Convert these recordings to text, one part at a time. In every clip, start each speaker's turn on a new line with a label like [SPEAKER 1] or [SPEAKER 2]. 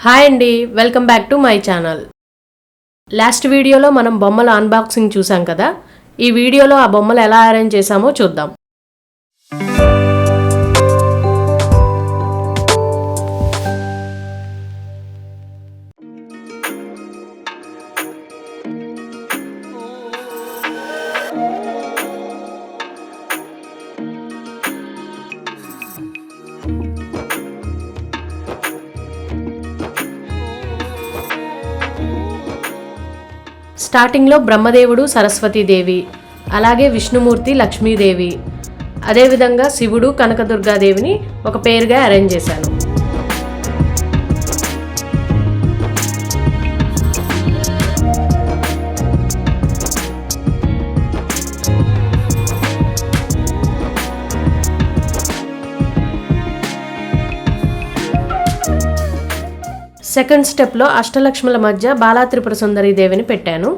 [SPEAKER 1] Hi అండి, welcome back to my channel. Last వీడియోలో మనం బొమ్మల అన్బాక్సింగ్ చూసాం కదా. ఈ వీడియోలో ఆ బొమ్మలు ఎలా అరేంజ్ చేసామో చూద్దాం. స్టార్టింగ్లో బ్రహ్మదేవుడు, సరస్వతీదేవి, అలాగే విష్ణుమూర్తి, లక్ష్మీదేవి, అదేవిధంగా శివుడు, కనకదుర్గాదేవిని ఒక పేరుగా అరేంజ్ చేశాను. సెకండ్ స్టెప్లో అష్టలక్ష్ముల మధ్య బాలా త్రిపుర సుందరి దేవిని పెట్టాను.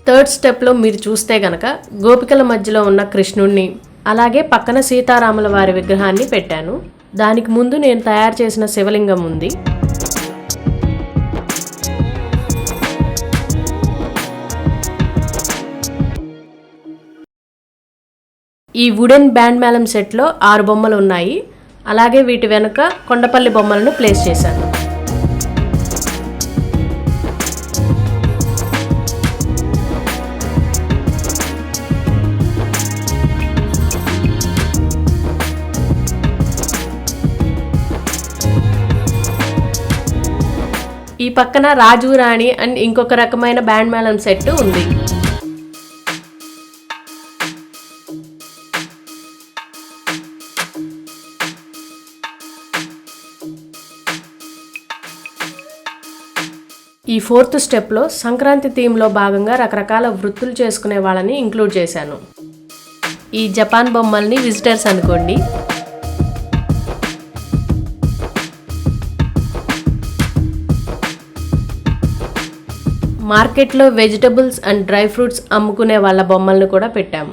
[SPEAKER 1] థర్డ్ స్టెప్లో మీరు చూస్తే గనక గోపికల మధ్యలో ఉన్న కృష్ణుణ్ణి, అలాగే పక్కన సీతారాముల వారి విగ్రహాన్ని పెట్టాను. దానికి ముందు నేను తయారు చేసిన శివలింగం ఉంది. ఈ వుడెన్ బ్యాండ్ మేళం సెట్లో 6 బొమ్మలు ఉన్నాయి. అలాగే వీటి వెనుక కొండపల్లి బొమ్మలను ప్లేస్ చేశాను. ఈ పక్కన రాజు, రాణి అండ్ ఇంకొక రకమైన బ్యాండ్ మేళం సెట్ ఉంది. ఈ ఫోర్త్ స్టెప్లో సంక్రాంతి థీమ్లో భాగంగా రకరకాల వృత్తులు చేసుకునే వాళ్ళని ఇంక్లూడ్ చేశాను. ఈ జపాన్ బొమ్మల్ని విజిటర్స్ అనుకోండి. మార్కెట్లో వెజిటబుల్స్ అండ్ డ్రై ఫ్రూట్స్ అమ్ముకునే వాళ్ళ బొమ్మలను కూడా పెట్టాము.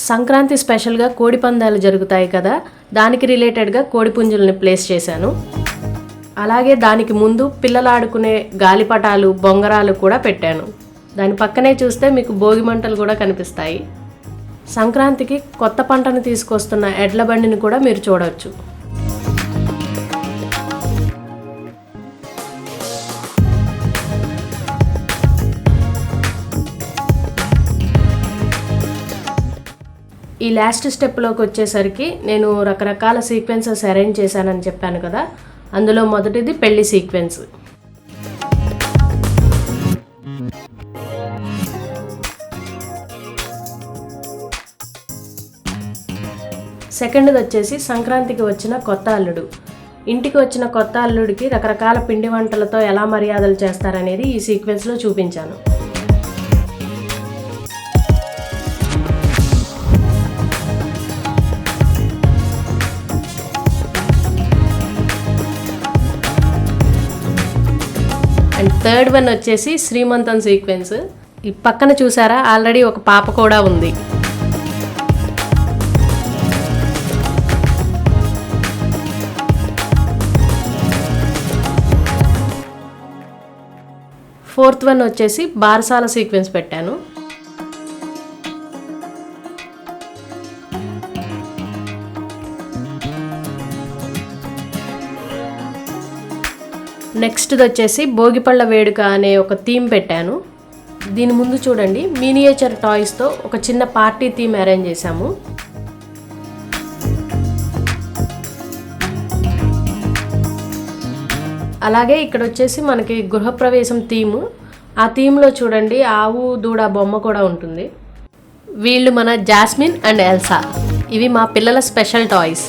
[SPEAKER 1] సంక్రాంతి స్పెషల్గా కోడి పందాలు జరుగుతాయి కదా, దానికి రిలేటెడ్గా కోడి పుంజుల్ని ప్లేస్ చేశాను. అలాగే దానికి ముందు పిల్లలు ఆడుకునే గాలిపటాలు, బొంగరాలు కూడా పెట్టాను. దాని పక్కనే చూస్తే మీకు భోగి మంటలు కూడా కనిపిస్తాయి. సంక్రాంతికి కొత్త పంటను తీసుకొస్తున్న ఎడ్ల బండిని కూడా మీరు చూడవచ్చు. ఈ లాస్ట్ స్టెప్లోకి వచ్చేసరికి నేను రకరకాల సీక్వెన్సెస్ అరేంజ్ చేశానని చెప్పాను కదా. అందులో మొదటిది పెళ్లి సీక్వెన్స్. సెకండ్ది వచ్చేసి సంక్రాంతికి వచ్చిన కొత్త అల్లుడు. ఇంటికి వచ్చిన కొత్త అల్లుడికి రకరకాల పిండి వంటలతో ఎలా మర్యాదలు చేస్తారనేది ఈ సీక్వెన్స్లో చూపించాను. అండ్ థర్డ్ వన్ వచ్చేసి శ్రీమంతం సీక్వెన్స్. ఈ పక్కన చూసారా, ఆల్రెడీ ఒక పాప కూడా ఉంది. ఫోర్త్ వన్ వచ్చేసి బారసాల సీక్వెన్స్ పెట్టాను. నెక్స్ట్ది వచ్చేసి భోగిపళ్ళ వేడుక అనే ఒక థీమ్ పెట్టాను. దీని ముందు చూడండి, మినియేచర్ టాయ్స్తో ఒక చిన్న పార్టీ థీమ్ అరేంజ్ చేశాము. అలాగే ఇక్కడ వచ్చేసి మనకి గృహప్రవేశం థీము. ఆ థీమ్లో చూడండి, ఆవు దూడ బొమ్మ కూడా ఉంటుంది. వీళ్ళు మన జాస్మిన్ అండ్ ఎల్సా. ఇవి మా పిల్లల స్పెషల్ టాయ్స్.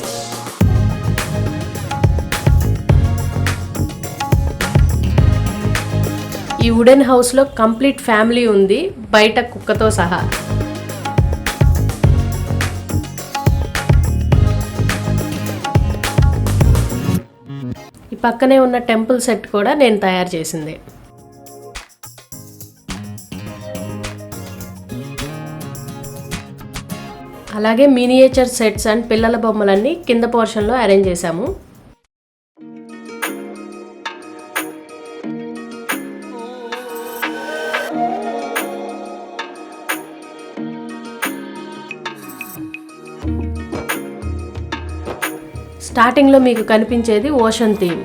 [SPEAKER 1] ఈ వుడెన్ హౌస్లో కంప్లీట్ ఫ్యామిలీ ఉంది, బయట కుక్కతో సహా. ఈ పక్కనే ఉన్న టెంపుల్ సెట్ కూడా నేను తయారు చేసింది. అలాగే మినియేచర్ సెట్స్ అండ్ పిల్లల బొమ్మలన్నీ కింద పోర్షన్లో అరేంజ్ చేశాము. స్టార్టింగ్లో మీకు కనిపించేది ఓషన్ థీమ్.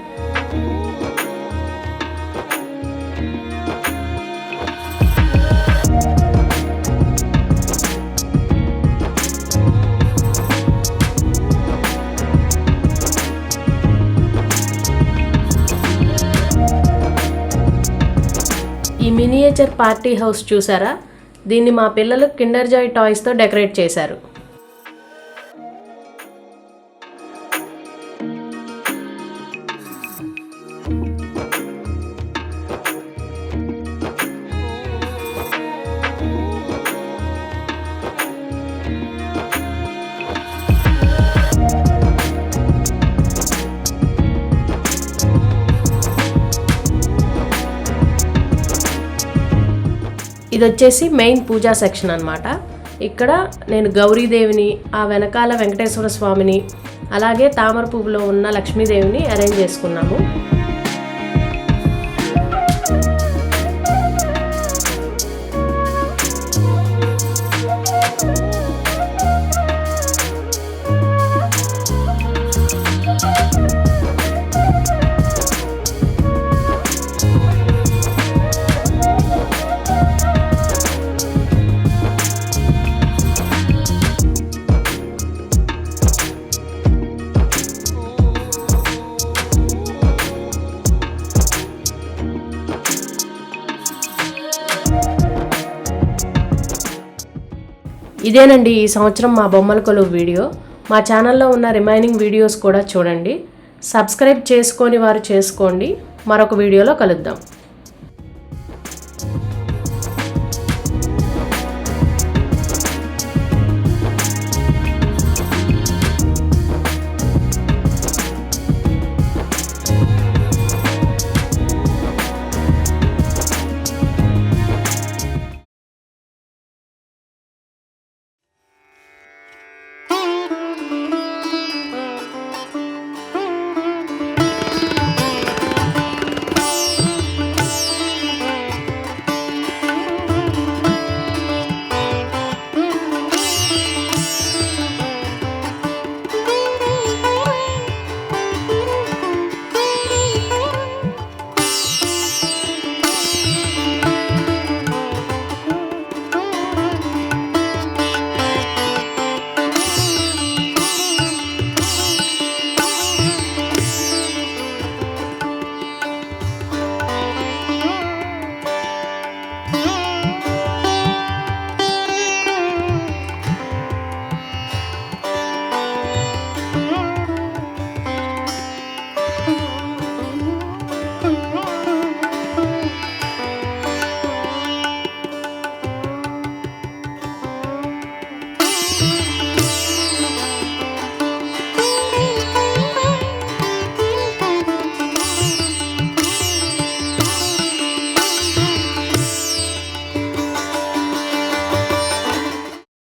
[SPEAKER 1] ఈ మినియేచర్ పార్టీ హౌస్ చూసారా? దీన్ని మా పిల్లలు కిండర్ జాయ్ టాయ్స్తో డెకరేట్ చేశారు. ఇది వచ్చేసి మెయిన్ పూజా సెక్షన్ అన్నమాట. ఇక్కడ నేను గౌరీదేవిని, ఆ వెనకాల వెంకటేశ్వర స్వామిని, అలాగే తామర పువ్వులో ఉన్న లక్ష్మీదేవిని అరేంజ్ చేసుకున్నాము. ఇదేనండి ఈ సంవత్సరం మా బొమ్మల కొలువు వీడియో. మా ఛానల్లో ఉన్న రిమైనింగ్ వీడియోస్ కూడా చూడండి. సబ్స్క్రైబ్ చేసుకొని వారు చేసుకోండి. మరొక వీడియోలో కలుద్దాం.